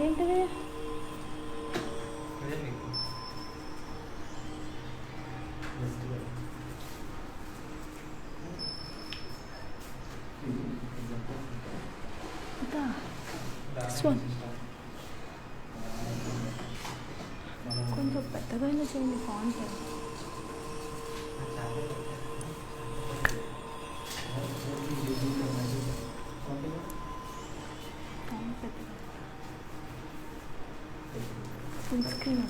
ఏంటిది కొంచెం పెద్దగా చేయండి font full screen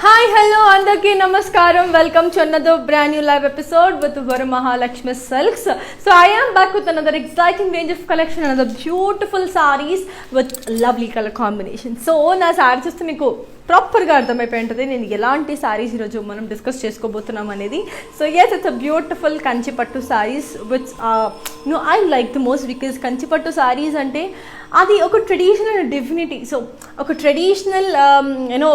hi hello అందరికీ నమస్కారం welcome to another brand new live episode with Varamahalakshmi Silks. So I am back with another exciting range of collection, another beautiful sarees with lovely color combination. So నా sorry చూస్తే మీకు ప్రాపర్గా అర్థమైపోయి ఉంటుంది నేను ఎలాంటి సారీస్ ఈరోజు మనం డిస్కస్ చేసుకోబోతున్నాం అనేది. So yes it's a beautiful Kanchipattu saris which I like the most because Kanchipattu saris అంటే అది ఒక ట్రెడిషనల్ డివినిటీ. సో ఒక ట్రెడిషనల్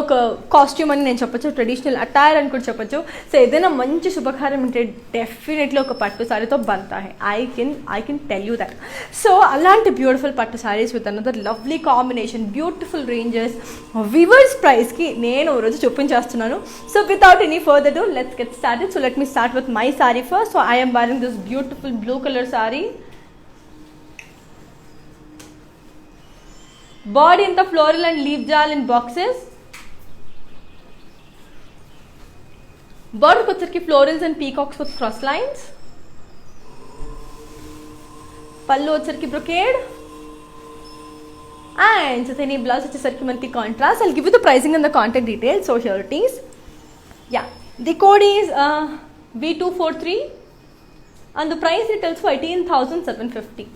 ఒక కాస్ట్యూమ్ అని నేను చెప్పొచ్చు, ట్రెడిషనల్ అటైర్ అని కూడా చెప్పొచ్చు. సో ఏదైనా మంచి శుభకార్యం ఉంటే డెఫినెట్లీ ఒక పట్టు సారీతో బంతా హై. I can tell you that. So అలాంటి beautiful pattu saris with another lovely combination, beautiful ranges, weavers ప్రైస్కి నేను రోజు చూపించేస్తున్నాను. So without any further do let's get started. So let me start with my sari first. So I am wearing this beautiful blue color saree. Body in the floral and leaf jal in boxes. Border వచ్చరికి florals and peacocks with cross lines. పల్లు వచ్చరికి brocade. And so then blouse వచ్చేసరికి మనకి contrast. I'll give you the pricing and the contact details. So here it is. Yeah, the code is V243 and the price it tells for 18,750.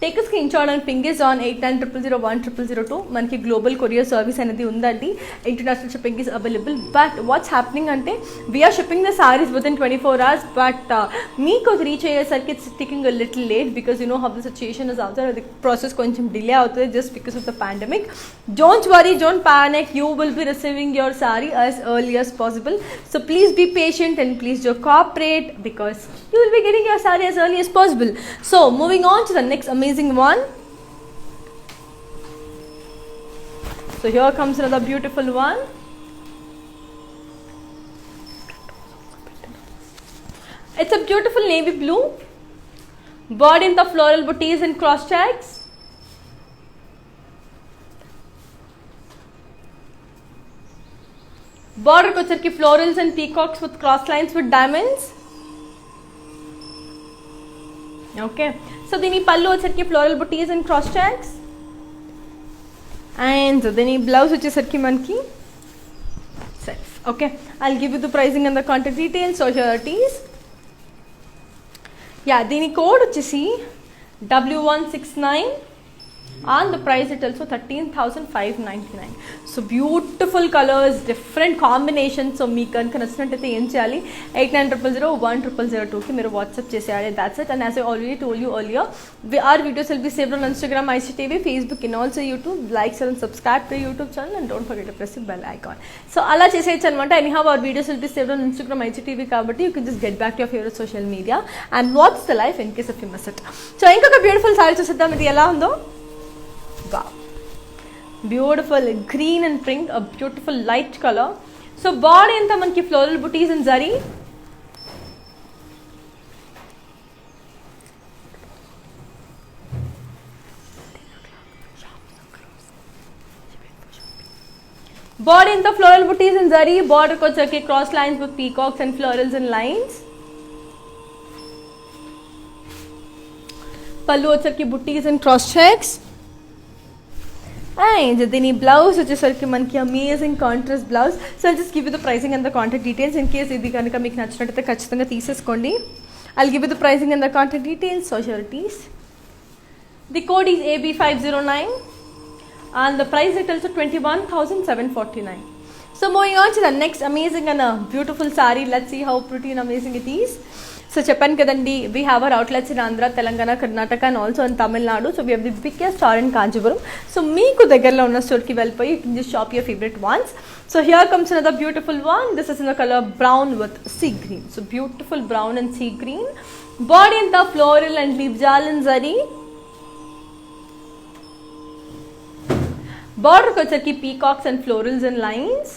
Take a screenshot and ping is on 8900010002. మనకి global courier service అనేది ఉందండి. International shipping is available. But what's happening అంటే we're shipping the saris within 24 hours. But మీకు అది reach అయ్యేసరికి it's taking a little late because you know how the situation is out. అది process కొంచెం delay అవుతుంది just because of the pandemic. Don't worry, don't panic, you will be receiving your sari as early as possible. So please be patient and please do cooperate because you will be getting your saree as early as possible. So moving on to the next amazing one. So here comes another beautiful one. It's a beautiful navy blue. Body in the floral booties and cross checks. Border వచ్చరికి florals and peacocks with cross lines with diamonds. Okay, so దీని పళ్ళు వచ్చరికి floral booties and cross checks. And దీని blouse వచ్చేసరికి మనకి self. Okay, I'll give you the pricing and the contact details. So here it is. Yeah, దీని code వచ్చేసి W169 and the price it also 13,599. So beautiful colors, different combinations. So మీకు కనుక నచ్చినట్టయితే ఏం చేయాలి, 8900010002కి మీరు వాట్సాప్ చేసేయాలి. That's it. And as I already told you earlier, our videos will be saved on Instagram, ICTV, Facebook and also YouTube. Like, share and subscribe to YouTube channel and don't forget to press the bell icon. So అలా చేసేయచ్చు అనమాట. Anyhow our videos will be saved on Instagram, ICTV కాబట్టి you can just get back to your favorite social media and watch the live in case of you miss it. So ఇంకొక beautiful sorry చూసేద్దాం. ఇది ఎలా ఉందో. Wow, beautiful green and pink, a beautiful light color. So body anta manki floral booties and zari. Body అంతా floral buttis and zari, బార్డర్కి వచ్చేసరికి cross lines with peacocks and florals and lines. పళ్ళు వచ్చేసరికి బుటీస్ and cross checks. And దీని blouse వచ్చేసరికి మనకి amazing contrast blouse. So just give you the pricing and the contact details. In case ఇది కనుక మీకు నచ్చినట్టయితే ఖచ్చితంగా తీసేసుకోండి. I'll give you the pricing and the contact details, so sureties. The code is AB509 and the price is also 21,749. So moving on to the next amazing and a beautiful saree. Let's see how pretty and amazing it is. So చెప్పాను కదండి, we have our outlets in Andhra, Telangana, Karnataka and also in Tamil Nadu. So we have the biggest store in Kanchipuram. So మీకు దగ్గరలో ఉన్న స్టోర్కి వెళ్ళిపోయి you can just shop your favorite ones. So here comes another beautiful one. This is in the color brown with sea green. So beautiful brown and sea green. Body in the floral and leaf jalan zari. Border ko వచ్చేసరికి peacocks and florals and lines.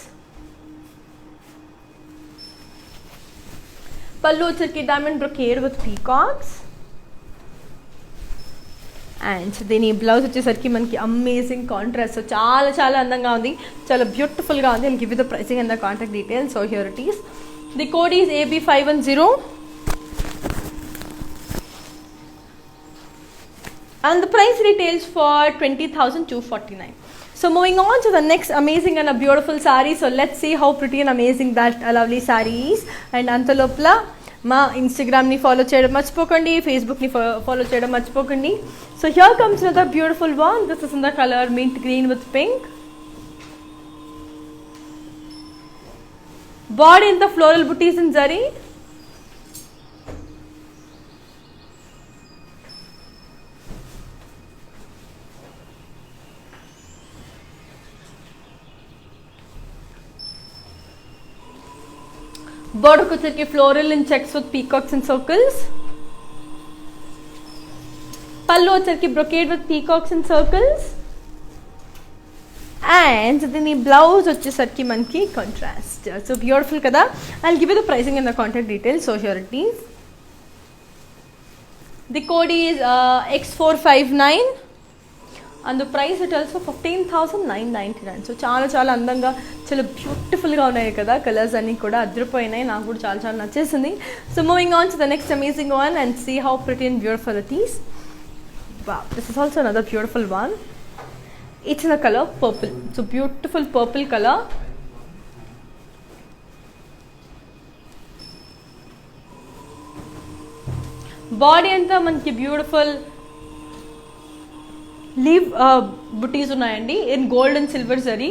పళ్ళు వచ్చేసరికి diamond brocade with peacocks. And దీని blouse వచ్చేసరికి మనకి amazing contrast. So చాలా చాలా అందంగా ఉంది, చాలా బ్యూటిఫుల్గా ఉంది. And give you the pricing and the contact details. So here it is. The code is AB510 and the price retails for 20,249. So moving on to the next amazing and a beautiful saree. So let's see how pretty and amazing that lovely saree is. And అంతలోపల మా ఇన్స్టాగ్రామ్ని follow చేయడం మర్చిపోకండి, ఫేస్బుక్ని follow చేయడం మర్చిపోకండి. So here comes another beautiful one. This is in the color mint green with pink. Body in the floral booties and zari. Border ko వచ్చేసరికి floral in checks with peacocks and circles. పళ్ళు వచ్చేసరికి brocade with peacocks and circles. And దీని blouse వచ్చేసరికి మనకి contrast. So beautiful కదా. I'll give you the pricing and the contact details. So here it is. The code is X459 and the price it also 15,999. So చాలా చాలా అందంగా చాలా బ్యూటిఫుల్గా ఉన్నాయి కదా. కలర్స్ అన్నీ కూడా అదిరిపోయినాయి, నాకు కూడా చాలా చాలా నచ్చేసింది. So moving on to the next amazing one and see how pretty and beautiful it is. Wow, this is also another beautiful one. It's in the colour purple. So beautiful purple colour. Body అంతా మనకి beautiful leaf బుటీస్ ఉన్నాయండి in gold and silver zari.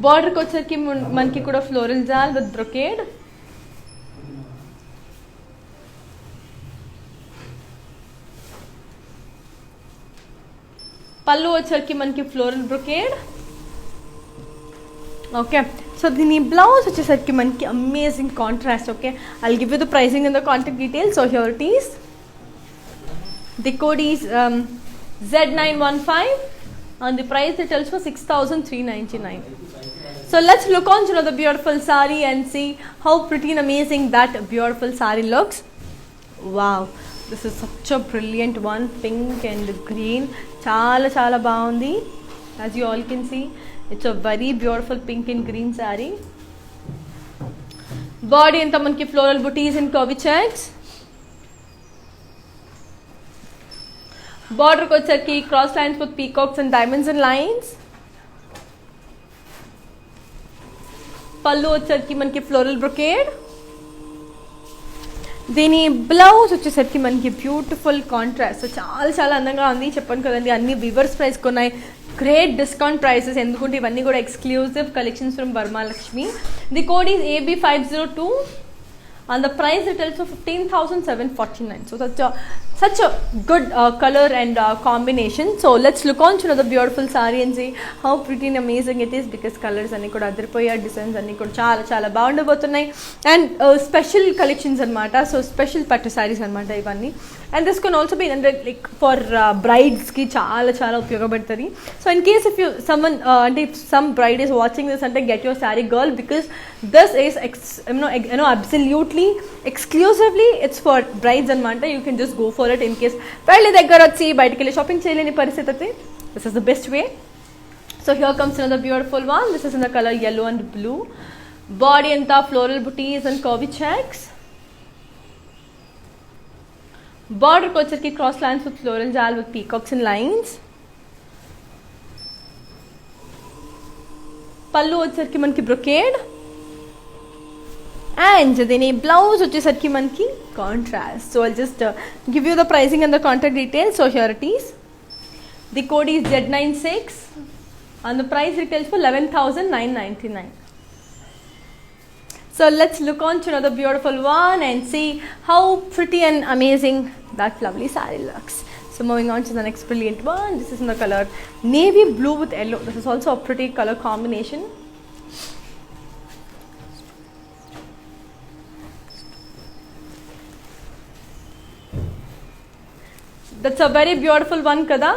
బార్డర్కి వచ్చేసరికి మనకి కూడా floral జాల్ with brocade. పళ్ళు వచ్చేసరికి మనకి ఫ్లోరల్ బ్రొకేడ్. ఓకే, సో దీని బ్లౌజ్ వచ్చేసరికి మనకి amazing contrast. Okay, I'll give you the pricing and the contact details. So here it is. The code is Z915 and the price it tells for 6,399. So let's look on to the beautiful saree and see how pretty and amazing that beautiful saree looks. Wow, this is such a brilliant one. Pink and green, chala chala baagundi. As you all can see, it's a very beautiful pink and green saree. Body anta manki floral booties and curvy checks. Border ko వచ్చేసరికి cross lines with peacocks and diamonds and lines. పళ్ళు వచ్చేసరికి మనకి floral brocade. దీని blouse వచ్చేసరికి మనకి beautiful contrast. చాలా చాలా అందంగా ఉంది. చెప్పాను కదండి, అన్ని వివర్స్ ప్రైస్ కొన్నాయి, గ్రేట్ డిస్కౌంట్ ప్రైసెస్. ఎందుకంటే ఇవన్నీ కూడా exclusive collections from Varamahalakshmi. The code is AB502 and the price it also 15,749. So such a good color and combination. So let's look on to another beautiful saree and see how pretty and amazing it is, because colors అన్ని కూడా అదిరిపోయాయి, designs అన్ని కూడా చాలా చాలా బాగుండబోతున్నాయి. And special collections అనమాట. So special pattu saris అనమాట ఇవన్నీ. And this can also be like for బ్రైడ్స్కి చాలా చాలా ఉపయోగపడుతుంది. So in case if you someone అంటే if some bride is watching this అంటే get your sari girl, because this is absolutely exclusively it's for brides అనమాట. You can just go for it. In case పెళ్లి దగ్గర వచ్చి బయటికి వెళ్ళి shopping చేయలేని పరిస్థితి అయితే this is the best way. So here comes another beautiful one. This is in the color yellow and blue. Body and the floral booties and curvy checks. Border kochar cross lines with floral jal with peacocks and lines. Pallu వచ్చేసరికి మనకి brocade. And then a blouse వచ్చేసరికి మనకి contrast. So I'll just give you the pricing and the contact details. So here it is. The code is Z96 and the price retails for 11,999. So let's look on to another beautiful one and see how pretty and amazing that lovely saree looks. So moving on to the next brilliant one. This is in the color navy blue with yellow. This is also a pretty color combination. That's a very beautiful one kada.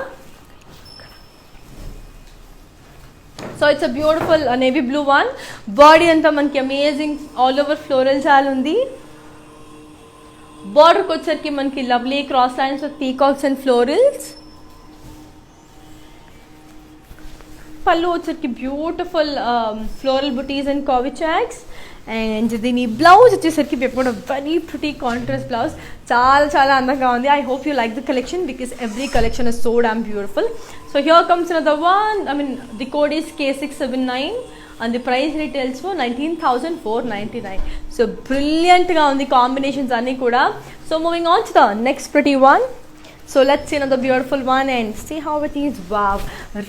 So it's a beautiful navy blue one. Body anta manki amazing all over floral jal undi. Border kocharki manki lovely cross lines with peacocks and florals. Pallu వచ్చరికి beautiful floral booties and curvy checks. And దీని blouse వచ్చేసరికి we have got a very pretty contrast blouse. చాలా అందంగా ఉంది. I hope you like the collection because every collection is so damn beautiful. So here comes another one. I mean the code is K679 and the price retails for 19,499. So brilliant ga undi combinations anni kuda. So moving on to the next pretty one. So let's see another beautiful one and see how it is. Wow,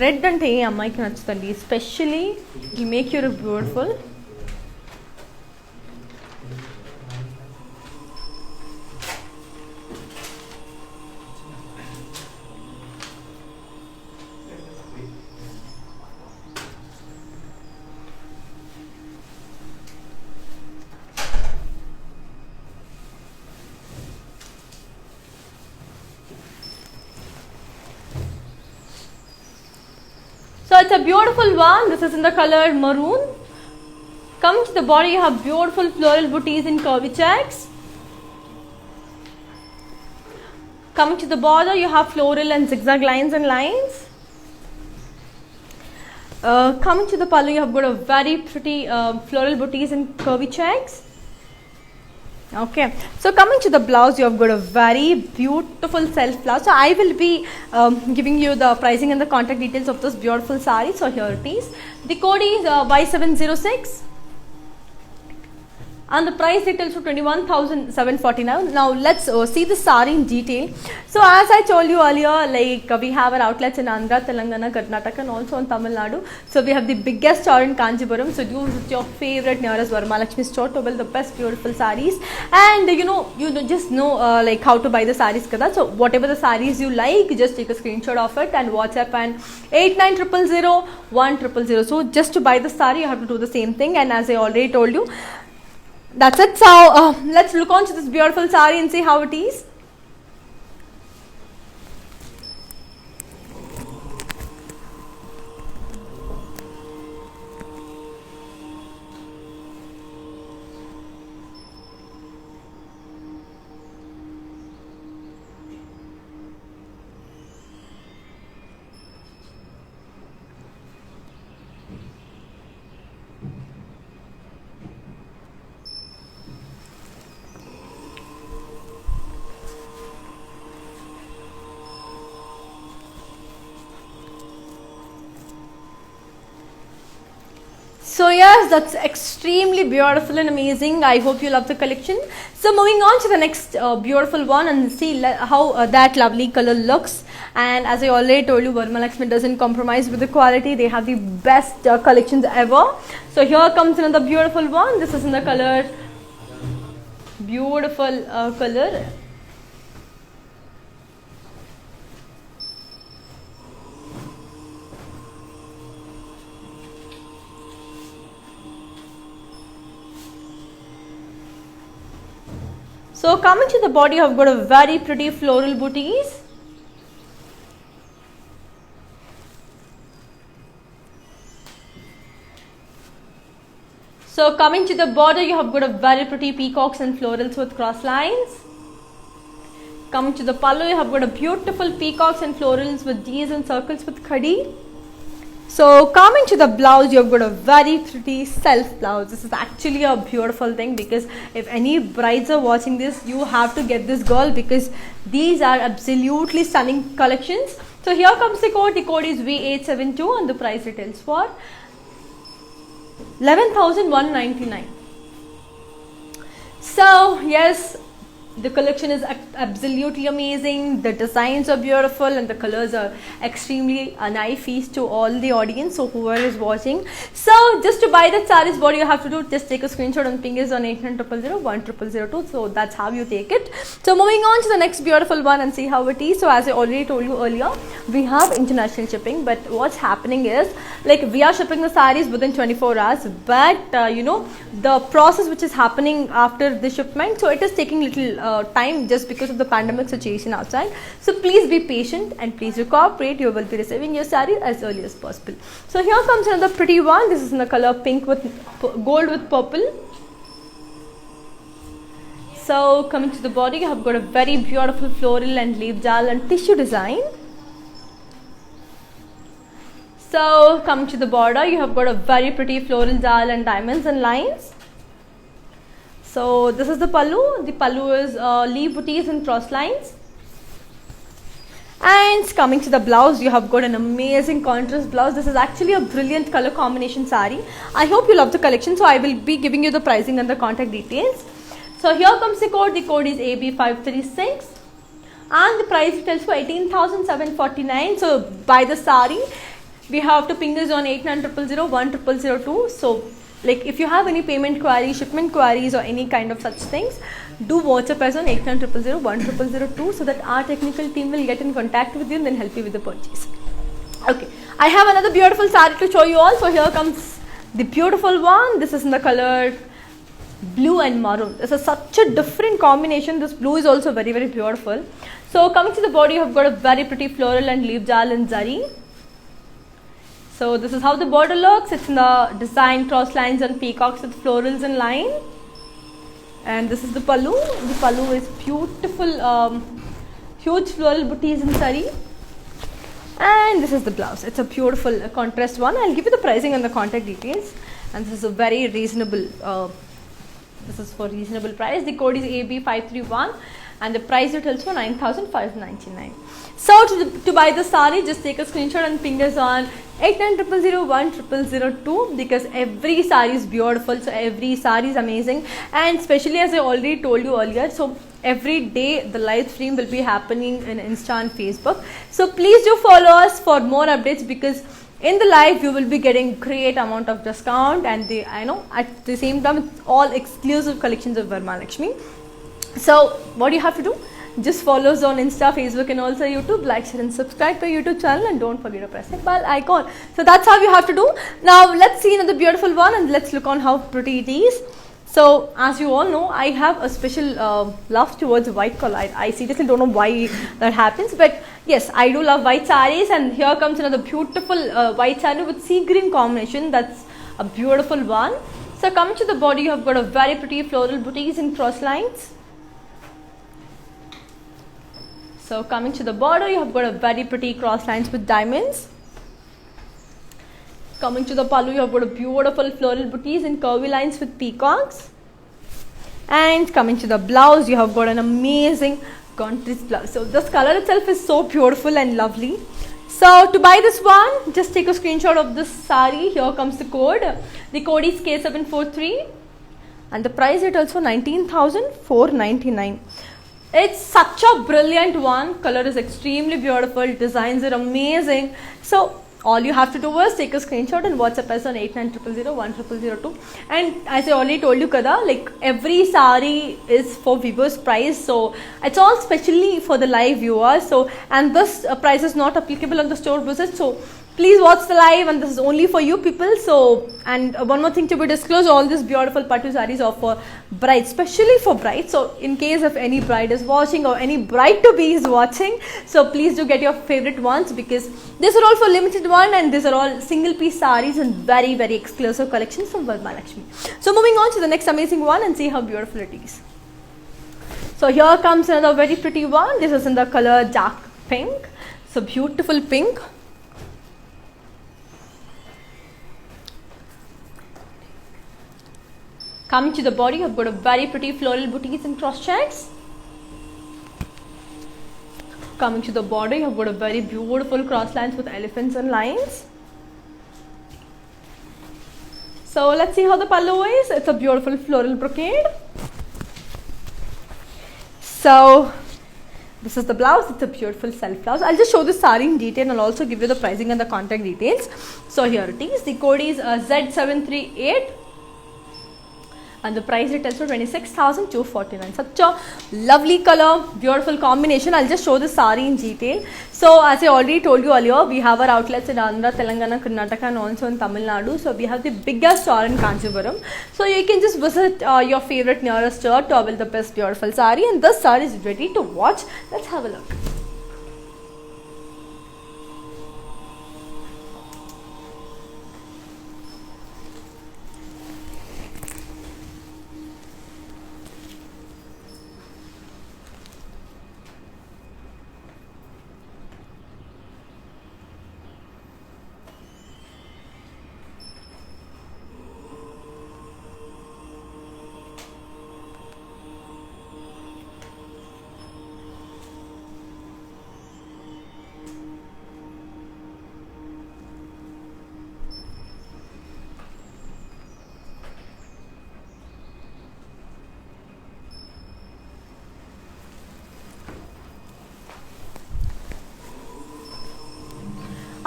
red ante ee ammayiki nachutandi, especially it will make you look beautiful. So it's a beautiful one. This is in the color maroon. Coming to the body, you have beautiful floral booties in curvy checks. Coming to the border, you have floral and zigzag lines and lines. Coming to the pallu, you have got a very pretty floral booties and curvy checks. Okay, so coming to the blouse, you have got a very beautiful self blouse. So I will be giving you the pricing and the contact details of this beautiful saree. So here it is. The code is Y706 and the price details for 21,749. Now let's see the saree in detail. So as I told you earlier, like we have our outlets in Andhra, Telangana, Karnataka and also in Tamil Nadu. So we have the biggest store in Kanchipuram. So do visit your favorite nearest Varamahalakshmi store to buy the best beautiful sarees. And you just know like how to buy the sarees kada. So whatever the sarees you like, just take a screenshot of it and WhatsApp and 89000100. So just to buy the saree, you have to do the same thing. And as I already told you, that's it. So let's look on to this beautiful saree and see how it is. So yes, that's extremely beautiful and amazing. I hope you love the collection. So moving on to the next beautiful one and see how that lovely color looks. And as I already told you, Varamahalakshmi doesn't compromise with the quality. They have the best collections ever. So here comes another beautiful one. This is in the color beautiful color. So coming to the body, I've got a very pretty floral booties. So coming to the border, you have got a very pretty peacocks and florals with cross lines. Coming to the pallu, you have got a beautiful peacocks and florals with D's and circles with khadi. So coming to the blouse, you've got a very pretty self blouse. This is actually a beautiful thing, because if any brides are watching this, you have to get this girl, because these are absolutely stunning collections. So here comes the code. The code is V872 and the price retails for 11,199. So yes, the collection is absolutely amazing. The designs are beautiful and the colors are extremely an eye feast to all the audience, so whoever is watching. So just to buy that sarees, what you have to do, just take a screenshot and ping us on 8900010002. So that's how you take it. So moving on to the next beautiful one and see how it is. So as I already told you earlier, we have international shipping, but what's happening is, like, we are shipping the sarees within 24 hours, but you know, the process which is happening after the shipment, so it is taking little time just because of the pandemic situation outside. So please be patient and please do cooperate. You will be receiving your saree as early as possible. So here comes another pretty one. This is in the color pink with gold with purple. So coming to the body, you have got a very beautiful floral and leaf jal and tissue design. So coming to the border, you have got a very pretty floral jal and diamonds and lines. So this is the pallu. The pallu is leaf booties and cross lines. And coming to the blouse, you have got an amazing contrast blouse. This is actually a brilliant color combination saree. I hope you love the collection. So I will be giving you the pricing and the contact details. So here comes the code. The code is AB536. And the price tells for 18,749. So buy the saree. We have to ping us on 8900010002. So like, if you have any payment queries, shipment queries or any kind of such things, do WhatsApp us on 8900010002, so that our technical team will get in contact with you and then help you with the purchase. Okay, I have another beautiful saree to show you all. So here comes the beautiful one. This is in the color blue and maroon. This is such a different combination. This blue is also very, very beautiful. So coming to the body, you have got a very pretty floral and leaf jal and zari. So this is how the border looks. It's in the design cross lines and peacocks with florals in line. And this is the pallu. The pallu is beautiful, huge floral booties in sari. And this is the blouse. It's a beautiful contrast one. I'll give you the pricing and the contact details. And this is a very reasonable, this is for reasonable price. The code is AB531 and the price retails for 9,599. So to buy the saree, just take a screenshot and ping us on 8900010002, because every saree is beautiful. So every saree is amazing, and especially as I already told you earlier, so every day the live stream will be happening in Insta and Facebook. So please do follow us for more updates, because in the live you will be getting great amount of discount, and at the same time it's all exclusive collections of Varamahalakshmi. So what do you have to do? Just follow us on Insta, Facebook and also YouTube. Like, share and subscribe to our YouTube channel, and don't forget to press the bell icon. So that's how you have to do. Now let's see another beautiful one and let's look on how pretty it is. So as you all know, I have a special love towards white color. I seriously don't know why that happens, but yes, I do love white sarees. And here comes another beautiful white saree with sea green combination. That's a beautiful one. So coming to the body, you have got a very pretty floral booties in cross lines. So coming to the border, you have got a very pretty cross lines with diamonds. Coming to the pallu, you have got a beautiful floral booties and curvy lines with peacocks. And coming to the blouse, you have got an amazing contrast blouse. So this color itself is so beautiful and lovely. So to buy this one, just take a screenshot of this saree. Here comes the code. The code is K743 and the price is also 19,499. It's such a brilliant one. Color is extremely beautiful. Designs are amazing. So all you have to do is take a screenshot and WhatsApp us on 8900010002. And as I already told you, Kada, like every saree is for viewers price. So it's all specially for the live viewers. So, and this price is not applicable on the store visit. So please watch the live, and this is only for you people. So, and one more thing to be disclosed, all these beautiful pattu sarees are for brides, especially for brides. So in case if any bride is watching or any bride to be is watching, so please do get your favorite ones, because these are all for limited one and these are all single piece sarees and very, very exclusive collections from Varamahalakshmi. So moving on to the next amazing one and see how beautiful it is. So here comes another very pretty one. This is in the color dark pink. So beautiful pink. Coming to the body, I've got a very pretty floral booties and cross checks. Coming to the body, I've got a very beautiful cross lines with elephants and lions. So let's see how the pallu is. It's a beautiful floral brocade. So this is the blouse. It's a beautiful self blouse. I'll just show the saree in detail and I'll also give you the pricing and the contact details. So here it is. The code is Z738 and the price retails for 26,249. Such a lovely color, beautiful combination. I'll just show the saree in detail. So as I already told you earlier, we have our outlets in Andhra, Telangana, Karnataka and also in Tamil Nadu. So we have the biggest store in Kanchipuram. So you can just visit your favorite nearest store to avail the best beautiful saree, and this saree is ready to watch. Let's have a look.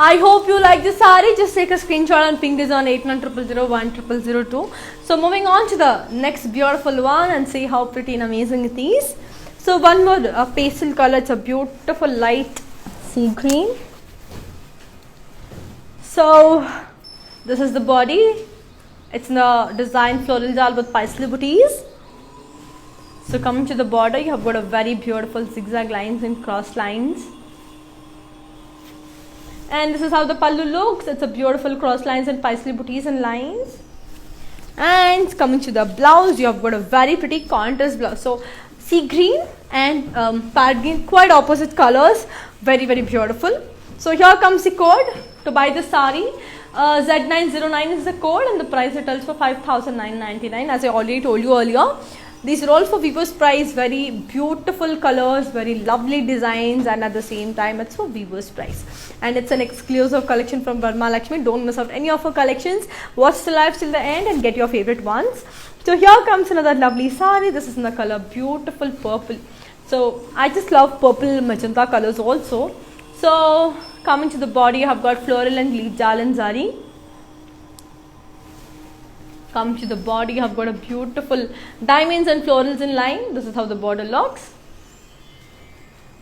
I hope you like this saree. Just take a screenshot and ping this on 8900010002. So moving on to the next beautiful one and see how pretty and amazing it is. So one more pastel color. It's a beautiful light sea green. So this is the body. It's in the design floral jal with paisley booties. So coming to the border, you have got a very beautiful zigzag lines and cross lines. And this is how the pallu looks. It's a beautiful cross lines and paisley booties and lines. And coming to the blouse, you have got a very pretty contrast blouse. So sea green and parrot green, quite opposite colors. Very, very beautiful. So here comes the code to buy the saree. Z909 is the code and the price retails for 5,999. As I already told you earlier, these are all for Vivo's price. Very beautiful colors, very lovely designs, and at the same time it's for Vivo's price. And it's an exclusive collection from Varamahalakshmi. Don't miss out any of her collections. Watch the live till the end and get your favorite ones. So here comes another lovely saree. This is in the color beautiful purple. So I just love purple magenta colors also. So coming to the body, I have got floral and leaf jal and zari. Come to the body, you have got a beautiful diamonds and florals in line. This is how the border looks.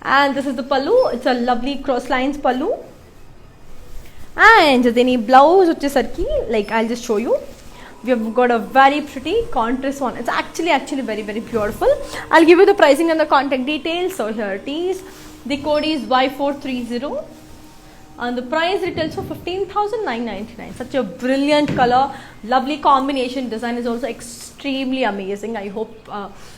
And this is the pallu. It's a lovely cross lines pallu. And the blouse, which is sarki, like I'll just show you. We have got a very pretty contrast one. It's actually very, very beautiful. I'll give you the pricing and the contact details. So here it is. The code is Y430. And the price retails for 15,999. Such a brilliant color, lovely combination. Design is also extremely amazing. I hope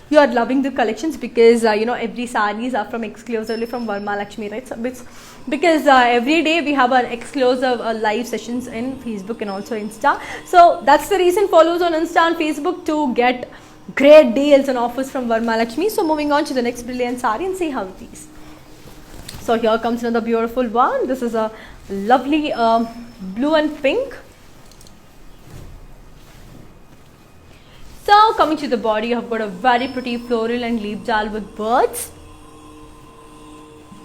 you are loving the collections because every sarees are from exclusively from Varamahalakshmi, right? So it's because every day we have our exclusive live sessions in Facebook and also Insta. So that's the reason. Follow us on Insta and Facebook to get great deals and offers from Varamahalakshmi. So moving on to the next brilliant saree and see how it is. So here comes another beautiful one. This is a lovely blue and pink. So coming to the body, you have got a very pretty floral and leaf jal with birds.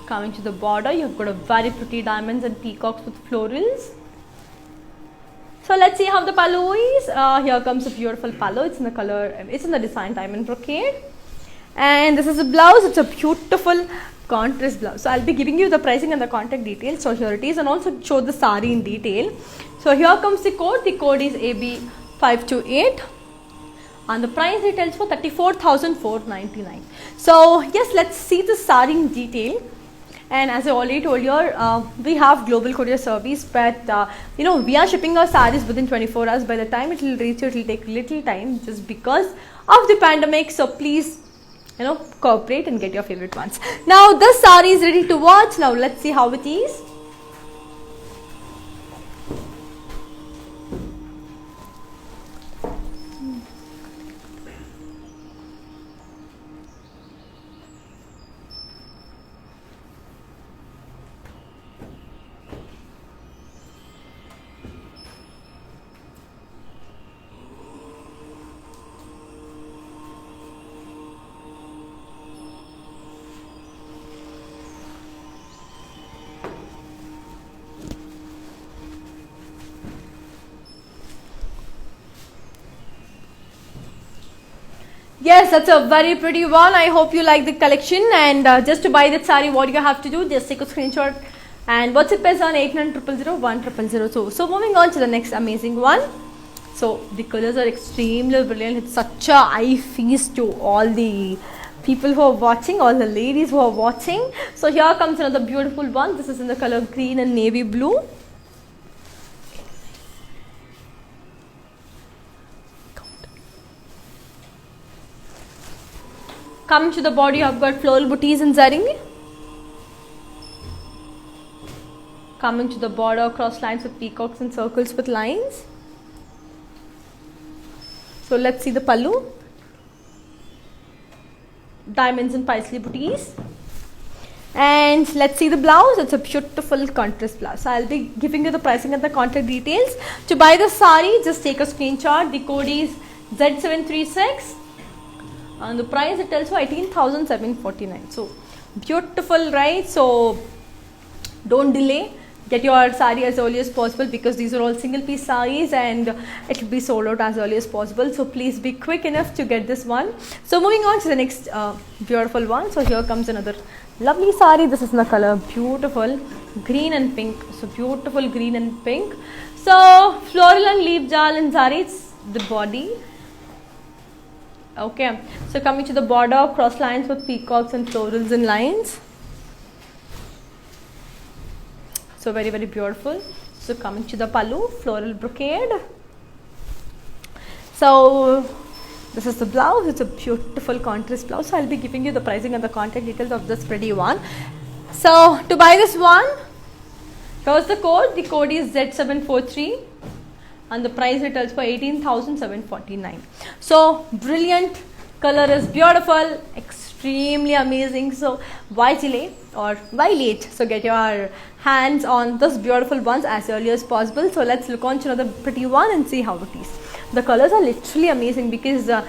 Coming to the border, you have got a very pretty diamonds and peacocks with florals. So let's see how the pallu is. Here comes a beautiful pallu. It's in the color, it's in the design diamond brocade. And this is a blouse. It's a beautiful contrast blouse. So I'll be giving you the pricing and the contact details. So here it is, and also show the saree in detail. So here comes the code. The code is AB528 and the price retails for 34,499. So yes, let's see the saree in detail. And as I already told you, we have global courier service, but we are shipping our sarees within 24 hours. By the time it will reach you, it will take little time just because of the pandemic. So please cooperate and get your favorite ones. Now this saree is ready to watch. Now let's see how it is. Yes, that's a very pretty one. I hope you like the collection. And just to buy that saree, what you have to do, just take a screenshot and WhatsApp us on 89000100. So moving on to the next amazing one. So the colors are extremely brilliant. It's such a eye feast to all the people who are watching, all the ladies who are watching. So here comes another beautiful one. This is in the color green and navy blue. Coming to the body, you have got floral booties and zari. Coming to the border, cross lines with peacocks and circles with lines. So let's see the pallu. Diamonds and paisley booties. And let's see the blouse. It's a beautiful contrast blouse. So I'll be giving you the pricing and the contact details. To buy the sari, just take a screenshot. The code is Z736. And the price it tells for 18,749. So beautiful, right? So don't delay. Get your sari as early as possible because these are all single piece saris and it will be sold out as early as possible. So please be quick enough to get this one. So moving on to the next beautiful one. So here comes another lovely sari. This is in the color beautiful green and pink. So beautiful green and pink. So floral and leaf jal and zari. It's the body. Okay, so coming to the border, cross lines with peacocks and florals and lines. So very, very beautiful. So coming to the pallu, floral brocade. So this is the blouse. It's a beautiful contrast blouse. So I'll be giving you the pricing and the contact details of this pretty one. So to buy this one, here's the code. The code is Z743. And the price retails for 18,749. So brilliant, color is beautiful, extremely amazing. So why delay or why late? So get your hands on this beautiful ones as early as possible. So let's look on to another pretty one and see how it is. The colors are literally amazing because the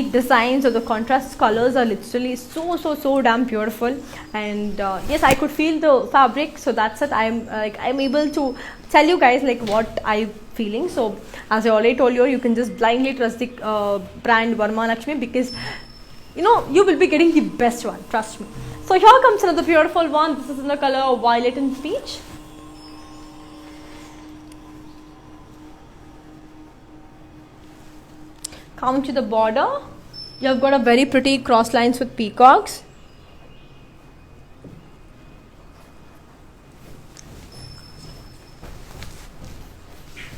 designs or the contrast colors are literally so damn beautiful. And yes, I could feel the fabric. So that's it. I'm able to tell you guys like what I'm feeling. So as I already told you, you can just blindly trust the brand Varamahalakshmi because you know you will be getting the best one. Trust me. So here comes another beautiful one. This is in the color violet and peach. Come to the border. You have got a very pretty cross lines with peacocks.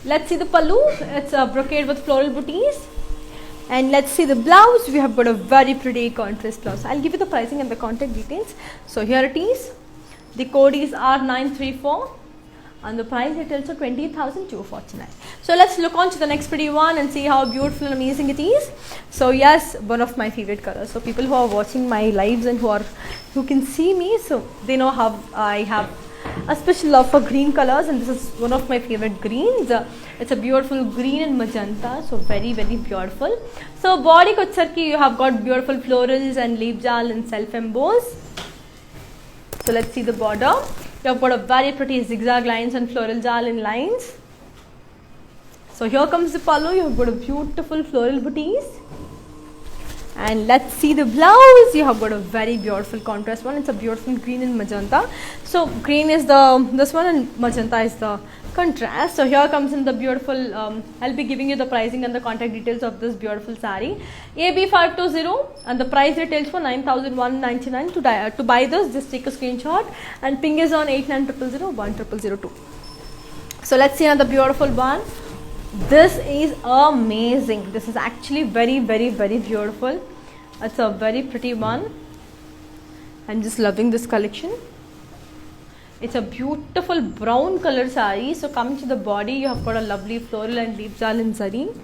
Let's see the pallu. It's a brocade with floral booties. And let's see the blouse. We have got a very pretty contrast blouse. I'll give you the pricing and the contact details. So here it is. The code is R934. And the price it also 20,249. So let's look on to the next pretty one and see how beautiful and amazing it is. So yes, one of my favorite colors. So people who are watching my lives and who can see me, so they know how I have a special love for green colors, and this is one of my favorite greens. It's a beautiful green and magenta, so very, very beautiful. So body kutsarki, you have got beautiful florals and leaf jal and self emboss. So let's see the border. You have got a very pretty zigzag lines and floral jal in lines. So here comes the pallu. You have got a beautiful floral booties. And let's see the blouse. You have got a very beautiful contrast one. It's a beautiful green and magenta. So green is this one and magenta is the contrast. So here comes in the beautiful, I'll be giving you the pricing and the contact details of this beautiful sari. AB520 and the price retails for 9,199. To buy this, just take a screenshot and ping is on 8900010002. So let's see another beautiful one. This is amazing. This is actually very, very, very beautiful. It's a very pretty one. I'm just loving this collection. It's a beautiful brown color saree. So coming to the body, you have got a lovely floral and leaf jal in zari.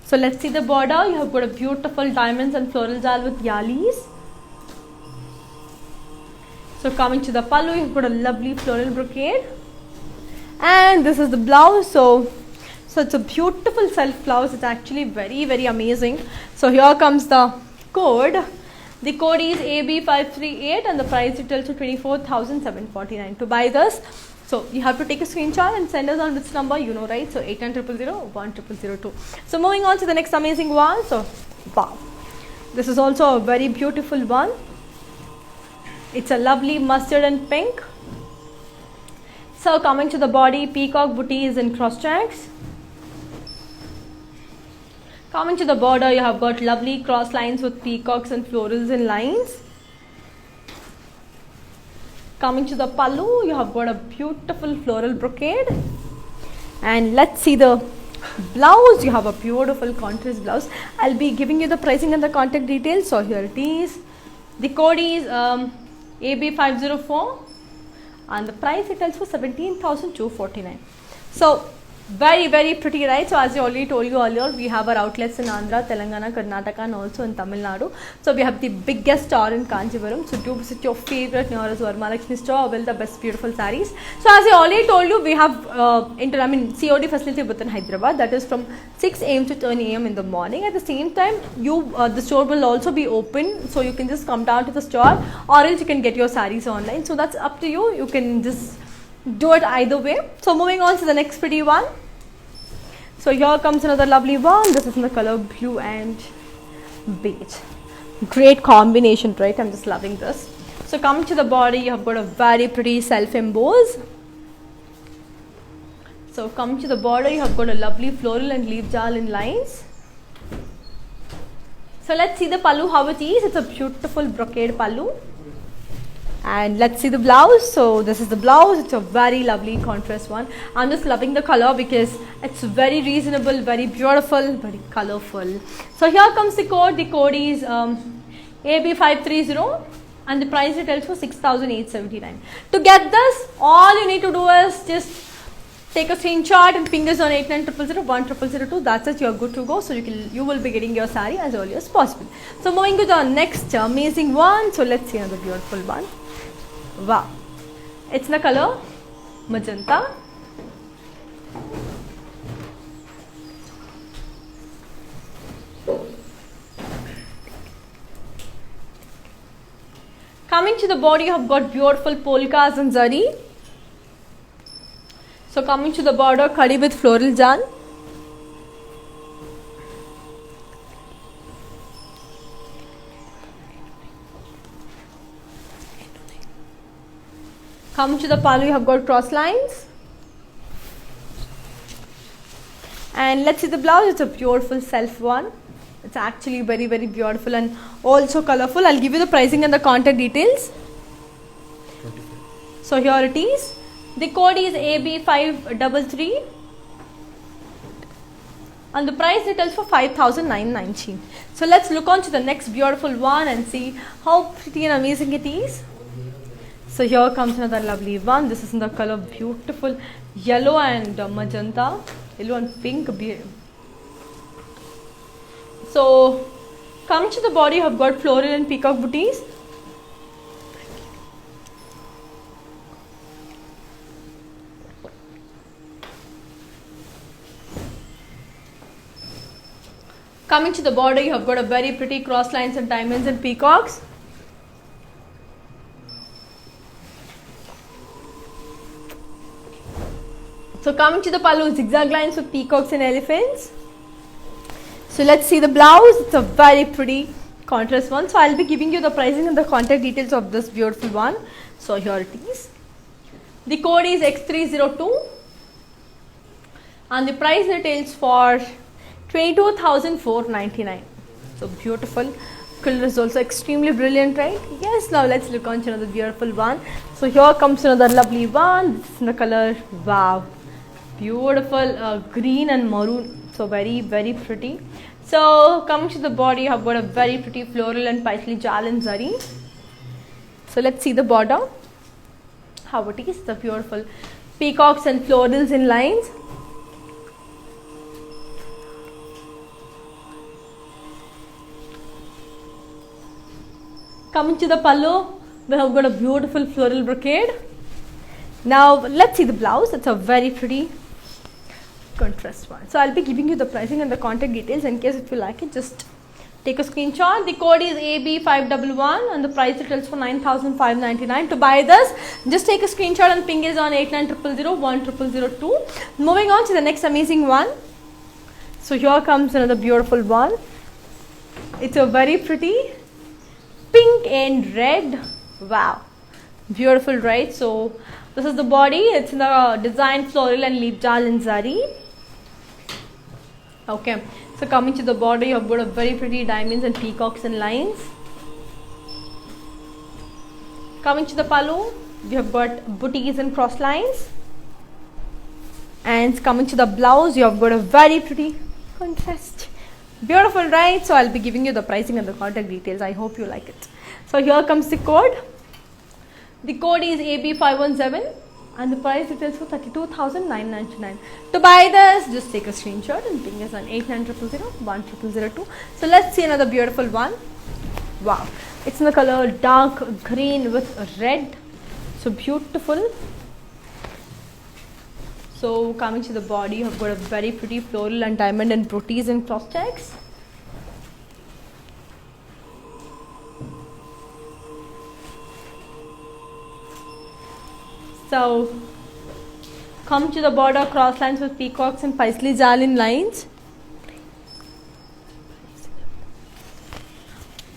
So let's see the border. You have got a beautiful diamonds and floral jal with yalis. So coming to the pallu, you have got a lovely floral brocade. And this is the blouse. So it's a beautiful self blouse. It's actually very, very amazing. So here comes the code. The code is AB538 and the price retails to 24,749. To buy this, So you have to take a screenshot and send us on which number, you know, right? So 8900010002. So moving on to the next amazing one. So wow, this is also a very beautiful one. It's a lovely mustard and pink. So coming to the body, peacock booties and cross checks. Coming to the border, you have got lovely cross lines with peacocks and florals and lines. Coming to the pallu, you have got a beautiful floral brocade. And let's see the blouse. You have a beautiful contrast blouse. I'll be giving you the pricing and the contact details. So here it is. The code is AB504 and the price it tells for 17,249. So very, very pretty, right? So as I already told you earlier, we have our outlets in Andhra, Telangana, Karnataka and also in Tamil Nadu. So we have the biggest store in Kanchipuram. So do visit your favorite nearest Varamahalakshmi store, will the best beautiful sarees. So as I already told you, we have COD facility within Hyderabad, that is from 6 AM to 10 AM in the morning. At the same time, the store will also be open, so you can just come down to the store or else you can get your sarees online. So that's up to you. You can just do it either way. So moving on to the next pretty one. So here comes another lovely one. This is in the color blue and beige. Great combination, right? I'm just loving this. So coming to the body, you have got a very pretty self-emboss. So coming to the border, you have got a lovely floral and leaf jal in lines. So let's see the pallu, how it is. It's a beautiful brocade pallu. And let's see the blouse. So this is the blouse. It's a very lovely contrast one. I'm just loving the color because it's very reasonable, very beautiful, very colorful. So here comes the code. The code is AB530 and the price it tells for 6,879. To get this, all you need to do is just take a screenshot and ping us on 8900010002. That's it, you're good to go. So you will be getting your saree as early as possible. So moving to the next amazing one. So let's see another beautiful one. Wow, it's in the color magenta. Coming to the body, you have got beautiful polkas and zari. So coming to the border, khadi with floral jal. Coming to the pallu, you have got cross lines. And let's see the blouse. It's a beautiful self one. It's actually very, very beautiful and also colorful. I'll give you the pricing and the contact details. 25. So here it is. The code is AB533 and the price it tells for 5,990. So let's look on to the next beautiful one and see how pretty and amazing it is. So here comes another lovely one. This is in the color beautiful yellow and magenta, yellow and pink. So coming to the body, you have got floral and peacock booties. Coming to the border, you have got a very pretty cross lines and diamonds and peacocks. So coming to the pallu, zigzag lines with peacocks and elephants. So let's see the blouse. It's a very pretty contrast one. So I'll be giving you the pricing and the contact details of this beautiful one. So here it is. The code is X302 and the price retails for 22,499. So beautiful. Color is also extremely brilliant, right? Yes, now let's look on to another beautiful one. So here comes another lovely one. This is in the color, wow, beautiful green and maroon. So very, very pretty. So coming to the body, you have got a very pretty floral and paisley jal and zari. So let's see the border, how it is. The beautiful peacocks and florals in lines. Coming to the pallu, we have got a beautiful floral brocade. Now let's see the blouse. It's a very pretty contrast one. So I'll be giving you the pricing and the contact details in case if you like it, just take a screenshot. The code is AB511 and the price retails for 9,599. To buy this, just take a screenshot and ping us on 8900010002. Moving on to the next amazing one. So here comes another beautiful one. It's a very pretty pink and red. Wow, beautiful, right? So this is the body. It's in the design floral and leaf jal in zari. Okay, so coming to the border, you have got a very pretty diamonds and peacocks and lines. Coming to the pallu, you have got booties and cross lines. And coming to the blouse, you have got a very pretty contrast. Beautiful, right? So I'll be giving you the pricing and the contact details. I hope you like it. So here comes the code. The code is AB517 and the price details for 32,999. To buy this, just take a screenshot and ping us on 8900010002. So let's see another beautiful one. Wow, it's in the color dark green with red. So beautiful. So coming to the body, you have got a very pretty floral and diamond and booties and cross checks. So come to the border, cross lines with peacocks and paisley jal in lines.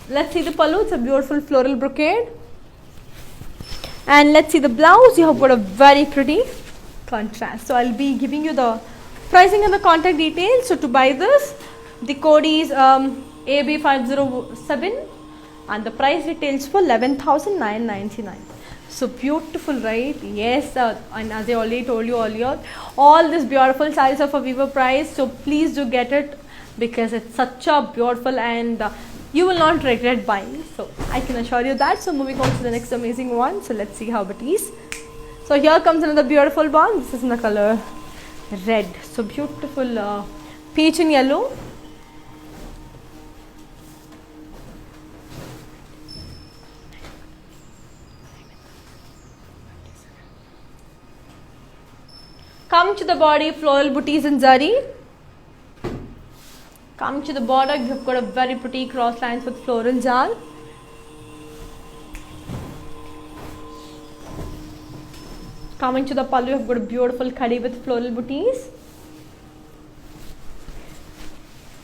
Let's see the pallu. It's a beautiful floral brocade. And let's see the blouse. You have got a very pretty contrast. So I'll be giving you the pricing and the contact details. So to buy this, the code is AB507 and the price retails for 11,999. So beautiful, right? Yes, and as I already told you earlier, all these beautiful sarees are for Viva price. So please do get it because it's such a beautiful and you will not regret buying. So I can assure you that. So moving on to the next amazing one. So let's see how it is. So here comes another beautiful one. This is in the color red. So beautiful peach and yellow. Come to the body, floral booties and zari. Come to the border, you have got a very pretty cross lines with floral jal. Coming to the pallu, you have got a beautiful khadi with floral booties.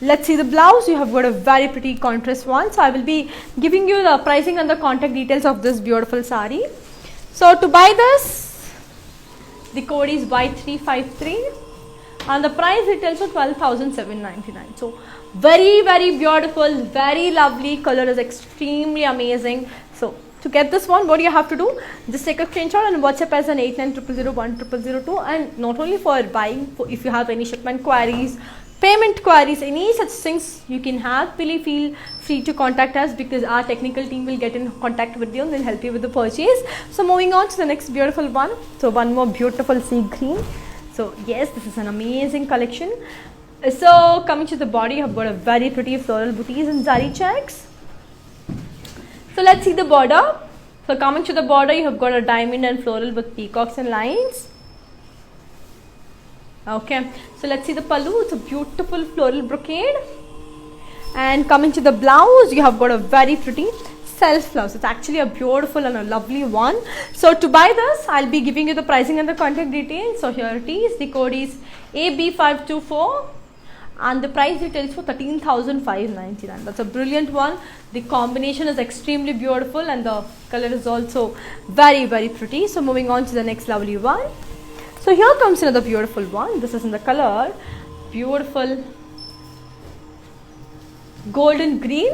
Let's see the blouse. You have got a very pretty contrast one. So I will be giving you the pricing and the contact details of this beautiful sari. So to buy this, the code is Y353 and the price retails for 12,799. So very beautiful, very lovely. Color is extremely amazing. So to get this one, what do you have to do? Just take a screenshot and WhatsApp as an 8900010002. And not only for buying, if you have any shipment queries, payment queries, any such things you can happily feel free to contact us because our technical team will get in contact with you and they'll help you with the purchase. So moving on to the next beautiful one. So one more beautiful sea green. So yes, this is an amazing collection. So coming to the body, you have got a very pretty floral booties and zari checks. So let's see the border. So coming to the border, you have got a diamond and floral with peacocks and lines. Okay, so let's see the pallu. It's a beautiful floral brocade. And coming to the blouse, you have got a very pretty self blouse. It's actually a beautiful and a lovely one. So to buy this, I'll be giving you the pricing and the contact details. So here it is. The code is AB524 and the price retails for 13,599. That's a brilliant one. The combination is extremely beautiful and the color is also very pretty. So moving on to the next lovely one. So here comes another beautiful one. This is in the color beautiful golden green.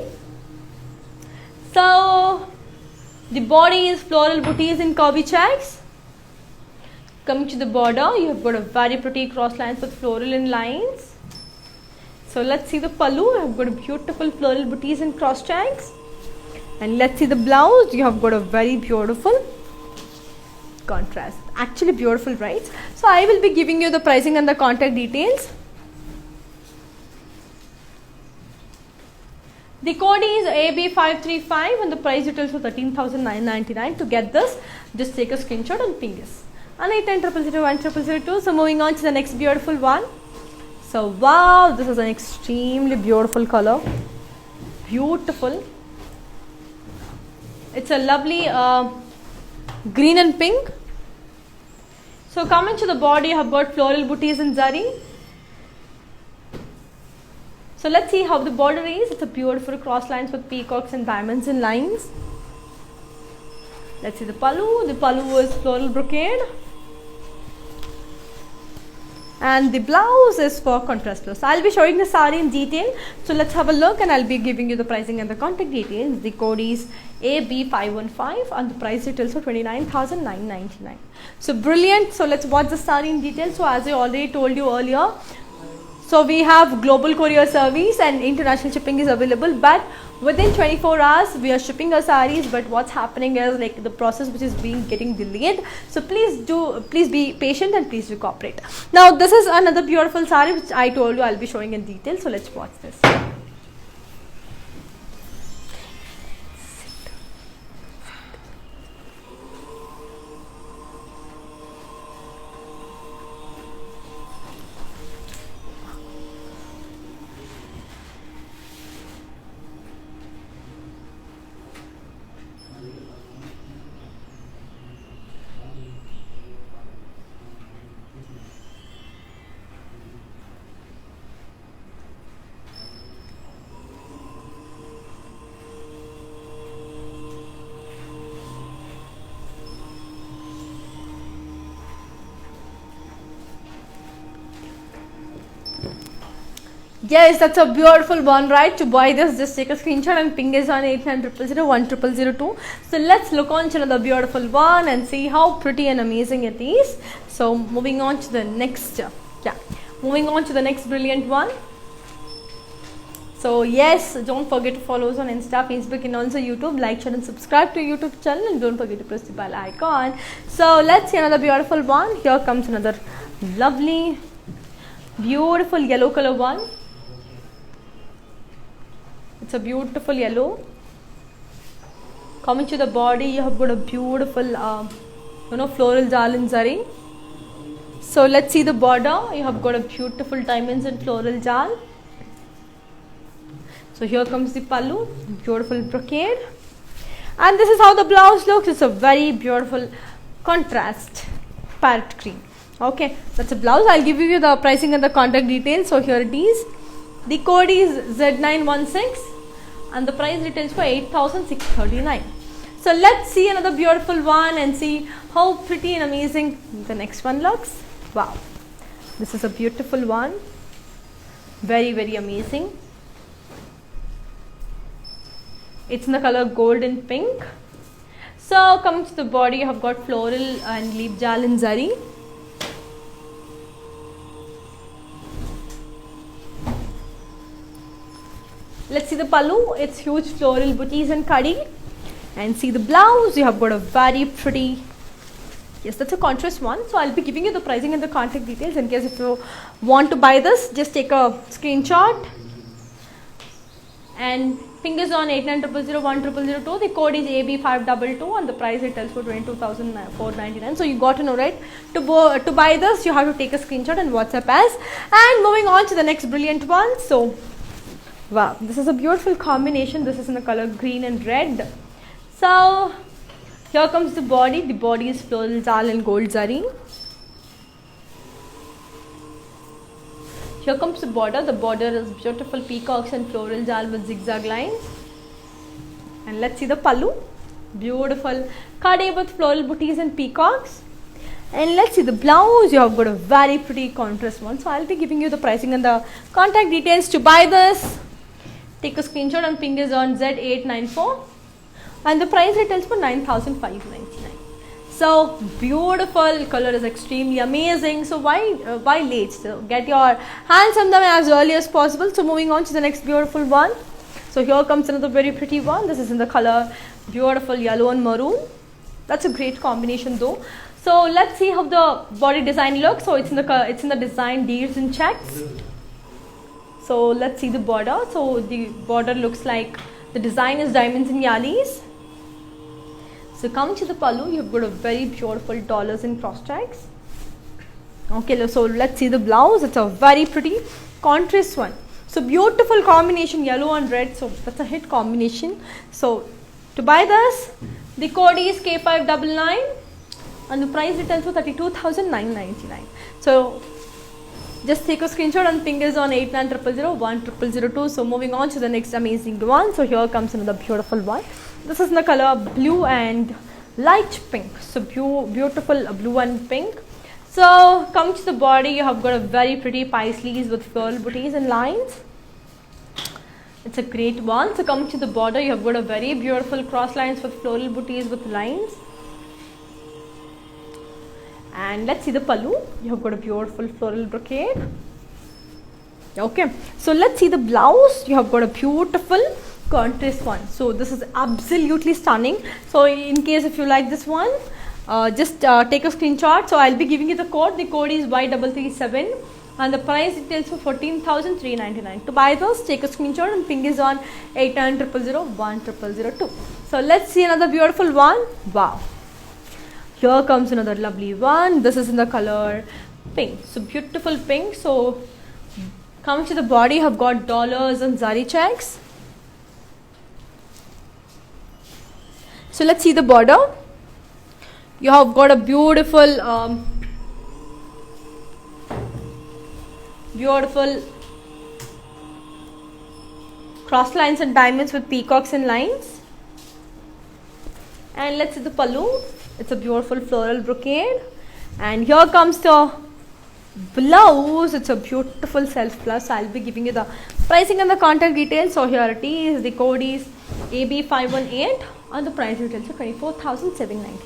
So the body is floral booties and curvy checks. Coming to the border, you have got a very pretty cross lines with floral in lines. So let's see the pallu. You have got a beautiful floral booties and cross checks. And let's see the blouse. You have got a very beautiful contrast. Actually beautiful, right? So I will be giving you the pricing and the contact details. The code is AB535 and the price retails for 13,999. To get this, just take a screenshot and ping us. And 8900010002. So moving on to the next beautiful one. So wow, this is an extremely beautiful color. beautiful. It's a lovely green and pink. So coming to the body, you have got floral booties in zari. So let's see how the border is. It's a beautiful cross lines with peacocks and diamonds and lines. Let's see the pallu. The pallu is floral brocade. And the blouse is for contrast blouse. So I'll be showing the sari in detail. So let's have a look and I'll be giving you the pricing and the contact details. The code is AB515 and the price details for 29,999. So brilliant. So let's watch the sari in detail. So as I already told you earlier, so we have global courier service and international shipping is available, but within 24 hours we are shipping our sarees. But what's happening is like the process which is getting delayed. So please be patient and please do cooperate. Now this is another beautiful saree which I told you I'll be showing in detail. So let's watch this. Yes, that's a beautiful one, right? To buy this, just take a screenshot and ping us on 8900010002. So let's look on to another beautiful one and see how pretty and amazing it is. So moving on to the next, moving on to the next brilliant one. So yes, don't forget to follow us on Insta, Facebook and also YouTube. Like, share and subscribe to YouTube channel and don't forget to press the bell icon. So let's see another beautiful one. Here comes another lovely, beautiful yellow color one. It's a beautiful yellow. Coming to the body, you have got a beautiful, floral jal in zari. So let's see the border. You have got a beautiful diamonds and floral jal. So here comes the pallu, beautiful brocade. And this is how the blouse looks. It's a very beautiful contrast parrot green. Okay, that's a blouse. I'll give you the pricing and the contact details. So here it is. The code is Z916 and the price retails for 8,639. So let's see another beautiful one and see how pretty and amazing the next one looks. Wow, this is a beautiful one. Very, very amazing. It's in the color gold and pink. So coming to the body, you have got floral and leaf jal in zari. Let's see the pallu. It's huge floral booties and kadi. And see the blouse. You have got a very pretty, yes, that's a contrast one. So I'll be giving you the pricing and the contact details in case if you want to buy this. Just take a screenshot and ping us on 8900010002. The code is AB522 and the price retails for 22,499. So you got to know, right? To buy this, you have to take a screenshot and WhatsApp us. And moving on to the next brilliant one. So wow, this is a beautiful combination. This is in the color green and red. So here comes the body. The body is floral jal and gold zari. Here comes the border. The border is beautiful peacocks and floral jal with zigzag lines. And let's see the pallu. Beautiful kade with floral booties and peacocks. And let's see the blouse. You have got a very pretty contrast one. So I'll be giving you the pricing and the contact details. To buy this, take a screenshot and ping us on Z894. And the price retails for 9,599. So beautiful, color is extremely amazing. So why late? So get your hands on them as early as possible. So moving on to the next beautiful one. So here comes another very pretty one. This is in the color beautiful yellow and maroon. That's a great combination though. So let's see how the body design looks. So it's in the design deals and checks. So let's see the border. So the border looks like the design is diamonds and yalis. So coming to the pallu, you've got a very beautiful dollars and cross stripes. Okay, so let's see the blouse. It's a very pretty contrast one. So beautiful combination, yellow and red. So that's a hit combination. So to buy this, the code is K599 and the price returns for 32,999. So just take a screenshot and ping us on 8900010002. So moving on to the next amazing one. So here comes another beautiful one. This is in the color blue and light pink. So beautiful blue and pink. So coming to the body, you have got a very pretty paisleys with floral booties and lines. It's a great one. So coming to the border, you have got a very beautiful cross lines with floral booties with lines. And let's see the pallu. You have got a beautiful floral brocade. Okay, so let's see the blouse. You have got a beautiful contrast one. So this is absolutely stunning. So in case if you like this one, just take a screenshot. So I'll be giving you the code. The code is Y337 and the price details for 14,399. To buy those, take a screenshot and ping is on 8900010002. So let's see another beautiful one. Wow. Here comes another lovely one. This is in the color pink. So beautiful pink. So coming to the body, you have got dollars and zari checks. So let's see the border. You have got a beautiful beautiful cross lines and diamonds with peacocks and lines. And let's see the pallu. It's a beautiful floral brocade. And here comes the blouse. It's a beautiful self blouse. So I'll be giving you the pricing and the contact details. So here it is. The code is AB518 and the price details are 24,799.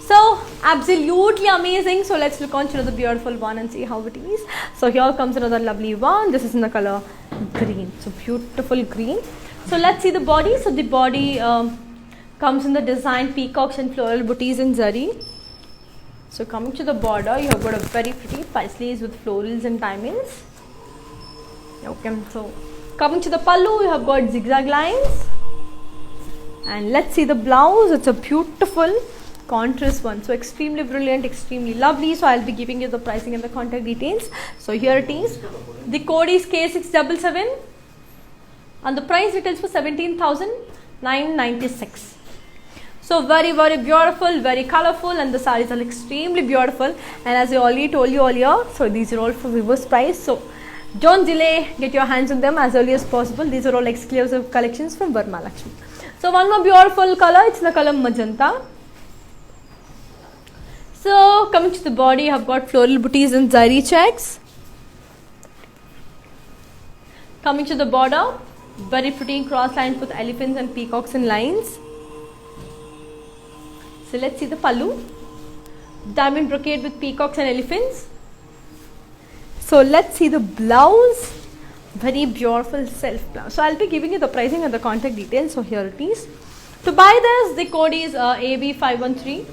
So absolutely amazing. So let's look on to the beautiful one and see how it is. So here comes another lovely one. This is in the color green. So beautiful green. So let's see the body. So the body comes in the design peacocks and floral booties in zari. So coming to the border, you have got a very pretty paisleys with florals and diamonds. Okay, so coming to the pallu, you have got zigzag lines. And let's see the blouse. It's a beautiful contrast one. So extremely brilliant, extremely lovely. So I'll be giving you the pricing and the contact details. So here it is. The code is K677 and the price details for 17,996. So very beautiful, very colorful, and the sarees are extremely beautiful. And as I already told you earlier, so these are all for reverse price. So don't delay, get your hands on them as early as possible. These are all exclusive collections from Varamahalakshmi. So one more beautiful color, it's the color magenta. So coming to the body, you have got floral booties and zari checks. Coming to the border, very pretty cross lines with elephants and peacocks and lines. So let's see the pallu. Diamond brocade with peacocks and elephants. So let's see the blouse. Very beautiful self blouse. So I'll be giving you the pricing and the contact details. So here it is. To buy this, the code is AB513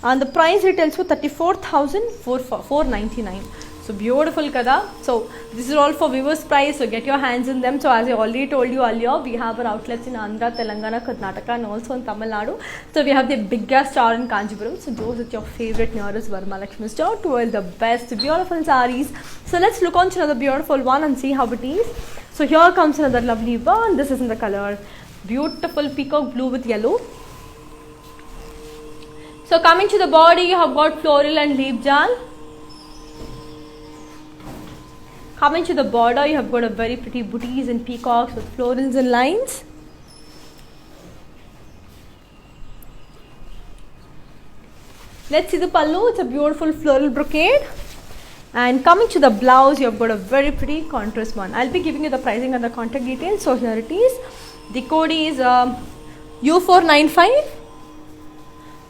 and the price retails for 34,499. So beautiful kada. So this is all for viewers price. So get your hands in them. So as I already told you earlier, we have our outlets in Andhra, Telangana, Karnataka and also in Tamil Nadu. So we have the biggest store in Kanchipuram. So those are your favorite nearest Varamahalakshmi store to wear the best beautiful sarees. So let's look on to another beautiful one and see how it is. So here comes another lovely one. This is in the color beautiful peacock blue with yellow. So coming to the body, you have got floral and leaf jal. Coming to the border, you have got a very pretty booties and peacocks with florals and lines. Let's see the pallu. It's a beautiful floral brocade. And coming to the blouse, you have got a very pretty contrast one. I'll be giving you the pricing and the contact details. So here it is. The code is U495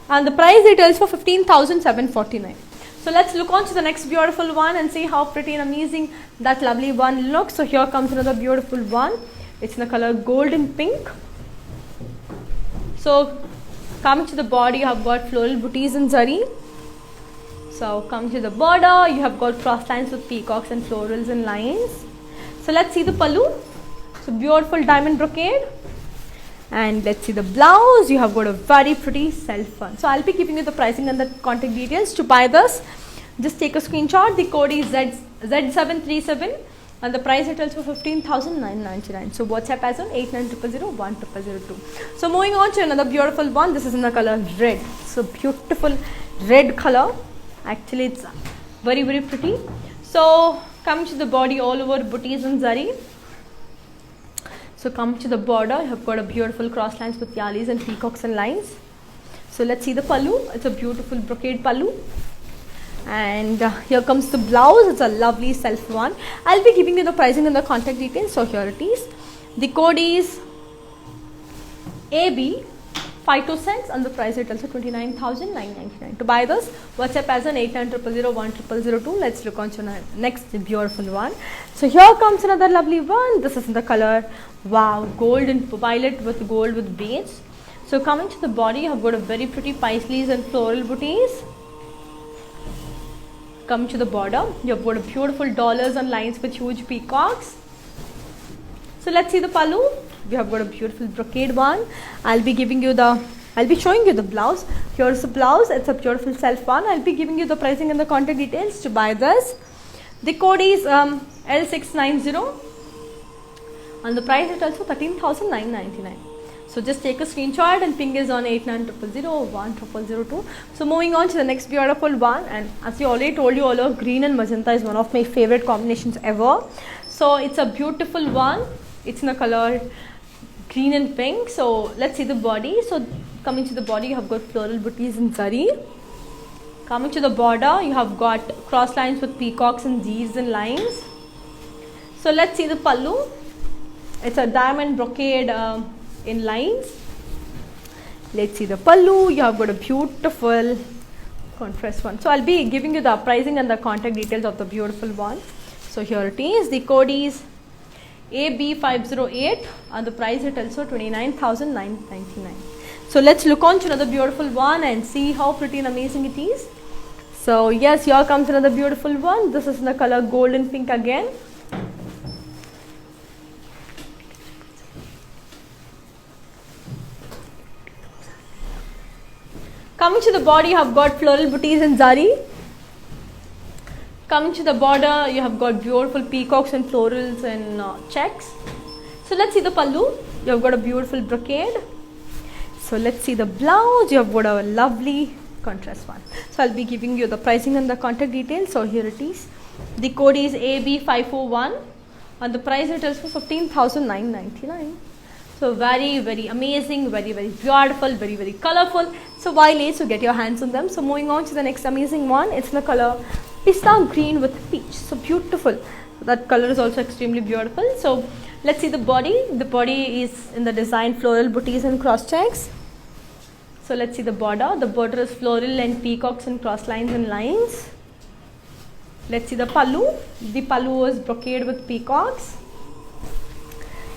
and the price details for 15,749. So let's look on to the next beautiful one and see how pretty and amazing that lovely one looks. So here comes another beautiful one. It's in the color golden pink. So coming to the body, you have got floral booties and zari. So coming to the border, you have got cross lines with peacocks and florals and lines. So let's see the pallu. So beautiful diamond brocade. And let's see the blouse. You have got a very pretty self one. So I'll be giving you the pricing and the contact details. To buy this, just take a screenshot. The code is Z737 and the price it also 15,999. So WhatsApp as on 8900010002. So moving on to another beautiful one. This is in the color red. So beautiful red color. Actually, it's very very pretty. So coming to the body, all over booties and zari. So come to the border, you have got a beautiful cross lines with yalis and peacocks and lines. So let's see the pallu. It's a beautiful brocade pallu. And here comes the blouse. It's a lovely self one. I'll be giving you the pricing and the contact details. So here it is. The code is AB526 and the price is also 29,999. To buy this, WhatsApp as on 8900010002. Let's look on to the next beautiful one. So here comes another lovely one. This is in the color, wow, gold and violet with gold with beige. So coming to the body, you have got a very pretty paisleys and floral booties. Come to the border, you have got a beautiful dollars and lines with huge peacocks. So let's see the pallu. We have got a beautiful brocade one. I'll be showing you the blouse. Here's the blouse. It's a beautiful self one. I'll be giving you the pricing and the contact details to buy this. The code is L690 and the price is also 13,999. So just take a screenshot and ping is on 8900010002. So moving on to the next beautiful one, and as I already told you all, green and magenta is one of my favorite combinations ever. So it's a beautiful one. It's in the color green and pink. So let's see the body. So coming to the body, you have got floral booties and zari. Coming to the border, you have got cross lines with peacocks and G's and lines. So let's see the pallu. It's a diamond brocade in lines. Let's see the pallu. You have got a beautiful contrast one. So I'll be giving you the pricing and the contact details of the beautiful one. So here it is. The code is AB508 and the price is also 29,999. So let's look on to another beautiful one and see how pretty and amazing it is. So yes, here comes another beautiful one. This is in the color gold and pink again. Coming to the body, you have got floral booties and zari. Coming to the border, you have got beautiful peacocks and florals and checks. So let's see the pallu. You have got a beautiful brocade. So let's see the blouse. You have got a lovely contrast one. So I'll be giving you the pricing and the contact details. So here it is. The code is AB541 and the price it is for 15,999. So very very amazing, very very beautiful, very very colorful. So why late to get your hands on them. So moving on to the next amazing one. It's in the color pista green with peach. So beautiful. That color is also extremely beautiful. So let's see the body. The body is in the design floral booties and cross checks. So let's see the border. The border is floral and peacocks and cross lines and lines. Let's see the pallu. The pallu is brocade with peacocks.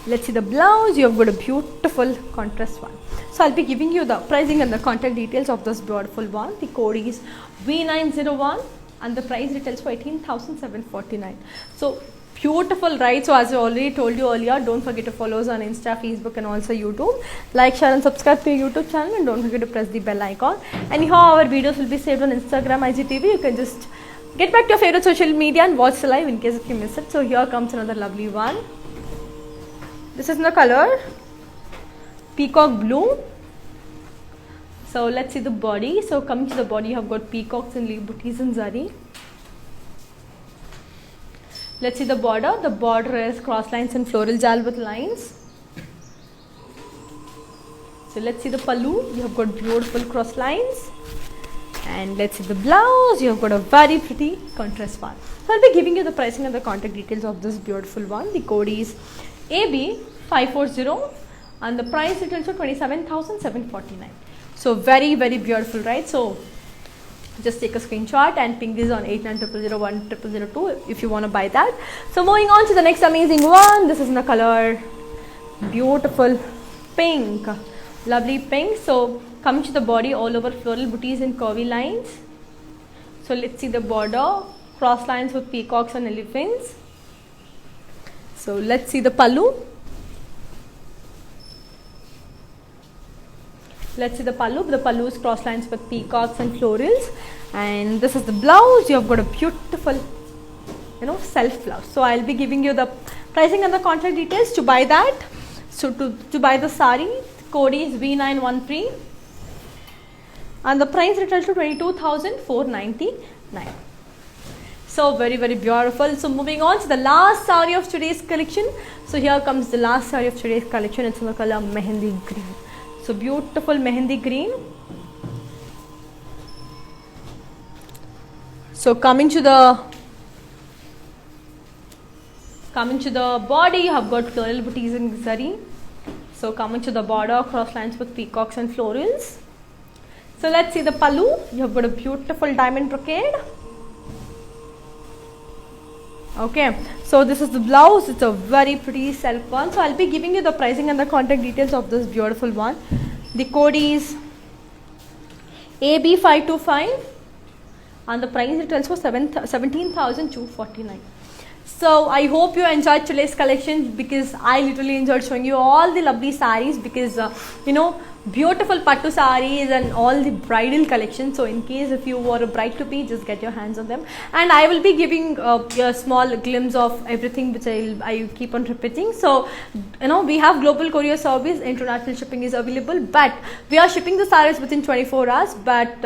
Let's see the blouse. You have got a beautiful contrast one. So I'll be giving you the pricing and the contact details of this beautiful one. The code is V901 and the price retails for 18,749. So beautiful, right? So as I already told you earlier, don't forget to follow us on Insta, Facebook and also YouTube. Like, share and subscribe to our YouTube channel and don't forget to press the bell icon. Anyhow, our videos will be saved on Instagram, IGTV. You can just get back to your favorite social media and watch the live in case if you miss it. So here comes another lovely one. This is in the color peacock blue. So let's see the body. So coming to the body, you have got peacocks and leaf booties and zari. Let's see the border. The border is cross lines and floral jal with lines. So let's see the pallu. You have got beautiful cross lines. And let's see the blouse. You have got a very pretty contrast one. So I'll be giving you the pricing and the contact details of this beautiful one. The code is AB540 and the price is also 27,749. So very very beautiful, right? So just take a screenshot and ping this on 8900010002 if you want to buy that. So moving on to the next amazing one. This is in the color beautiful pink, lovely pink. So coming to the body, all over floral booties and curvy lines. So let's see the border, cross lines with peacocks and elephants. So let's see the pallu. Let's see the pallu. The pallu is cross lines with peacocks and florals. And this is the blouse. You have got a beautiful self love. So I'll be giving you the pricing and the contact details to buy that. So to buy the sari, code is V913 and the price retails to 22,499. So very beautiful. So moving on to the last sari of today's collection. So here comes the last sari of today's collection. It's in the color mehendi green. So beautiful mehendi green. So coming to the body, you have got floral booties in zari. So coming to the border, cross lines with peacocks and florals. So let's see the pallu. You have got a beautiful diamond brocade. Okay, so this is the blouse. It's a very pretty silk one. So I'll be giving you the pricing and the contact details of this beautiful one. The code is AB525 and the price retails for 17,249. So I hope you enjoyed today's collection, because I literally enjoyed showing you all the lovely sarees, because beautiful pattu sarees and all the bridal collection. So in case if you were a bride to be, just get your hands on them, and I will be giving a small glimpse of everything which I keep on repeating. So we have global courier service, international shipping is available, but we are shipping the sarees within 24 hours, but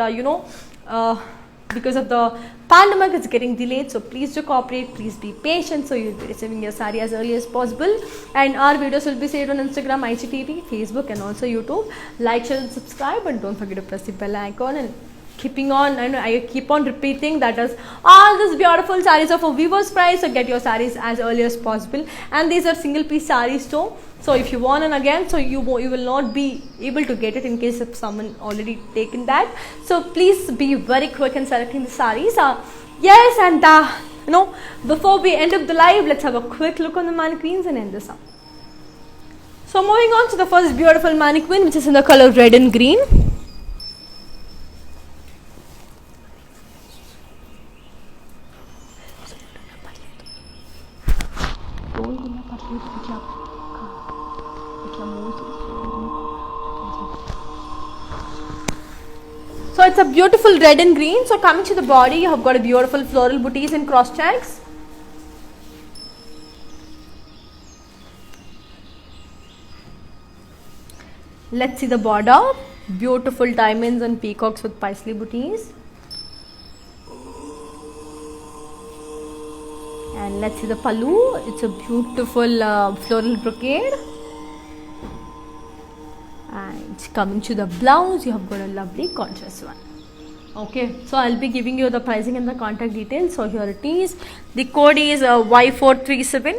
because of the pandemic, it's getting delayed. So please do cooperate, please be patient, so you'll be receiving your sari as early as possible. And our videos will be saved on Instagram, IGTV, Facebook and also YouTube. Like, share and subscribe, and don't forget to press the bell icon. And keeping on, and I keep on repeating that is all these beautiful sarees are for viewers price, so get your sarees as early as possible. And these are single piece sarees too. So if you want and again, so you will not be able to get it in case if someone already taken that. So please be very quick in selecting the sarees. Yes, and before we end up the live, let's have a quick look on the mannequins and end this up. So moving on to the first beautiful mannequin, which is in the color red and green. So it's a beautiful red and green. So coming to the body, you have got a beautiful floral booties and cross checks. Let's see the border. Beautiful diamonds and peacocks with paisley booties. And let's see the pallu. It's a beautiful floral brocade. And coming to the blouse, you have got a lovely contrast one. Okay, so I'll be giving you the pricing and the contact details. So here it is. The code is Y437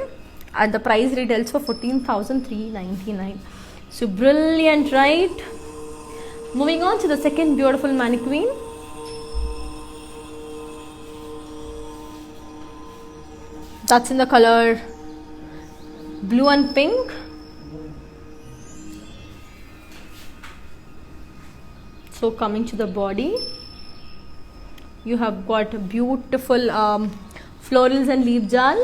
and the price retails for 14,399. So brilliant, right? Moving on to the second beautiful mannequin. That's in the color blue and pink. So coming to the body, you have got beautiful florals and leaf jal.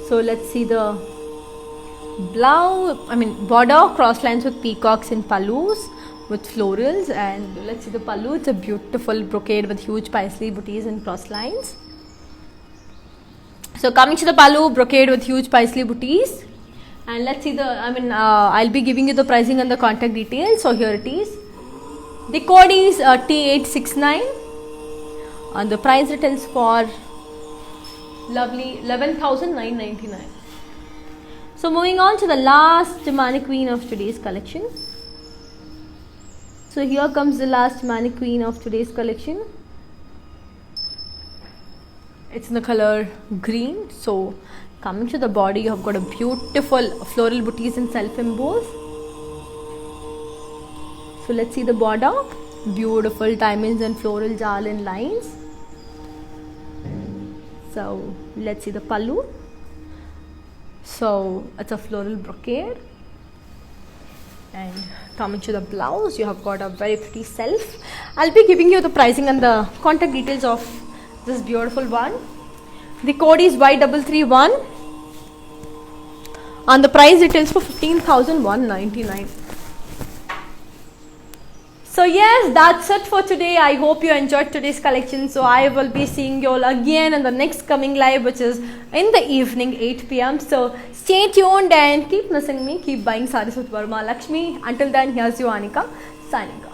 So let's see the border, cross lines with peacocks and pallus with florals. And let's see the pallu. It's a beautiful brocade with huge paisley booties and cross lines. So coming to the pallu, brocade with huge paisley booties. And let's see the, I'll be giving you the pricing and the contact details. So here it is. The code is T869 and the price retails for lovely 11,999. So moving on to the last mannequin of today's collection. So here comes the last mannequin of today's collection. It's in the color green. So coming to the body, you have got a beautiful floral booties and self-embossed. So let's see the border. Beautiful diamonds and floral jal and lines. So let's see the pallu. So it's a floral brocade. And coming to the blouse, you have got a very pretty self. I'll be giving you the pricing and the contact details of this beautiful one. The code is Y331 and the price retails for 15,199. So yes, that's it for today. I hope you enjoyed today's collection. So I will be seeing you all again in the next coming live, which is in the evening 8 p.m. So stay tuned and keep missing me. Keep buying sarees with Varma Lakshmi. Until then, here's you Anika signing off.